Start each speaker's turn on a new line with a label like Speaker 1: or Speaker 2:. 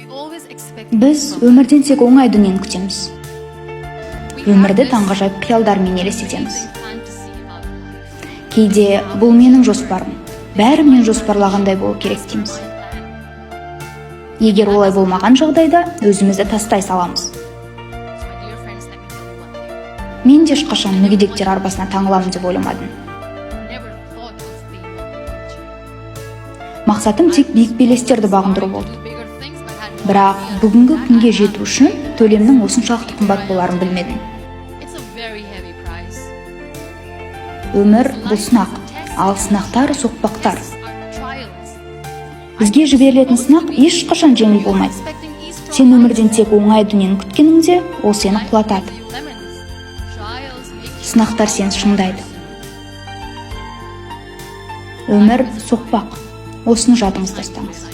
Speaker 1: Біз өмірден тек оңай дүниені күтеміз. Өмірді таңғажайып қиялдармен елестетеміз. Кейде бұл менің жоспарым, бәрі мен жоспарлағандай болу керек дейміз. Егер олай болмаған жағдайда өзімізді тастай саламыз. Мен де ешқашан мүгедектер арбасына таңыламын деп ойламадым. Мақсатым тек биік белестерді бағындыру болды. Бірақ бүгінгі күнге жету үшін төлемнің осыншалықты қымбат боларын білмедім. Өмір бұл сынақ, ал сынақтар соқпақтар. Бізге жіберілетін сынақ ешқашан жеңіл болмайды. Сен өмірден тек оңай дүниені күткеніңде, ол сені құлатады. Сынақтар сені шыңдайды. Өмір соқпақ. Осыны жадыңызда ұстаңыз.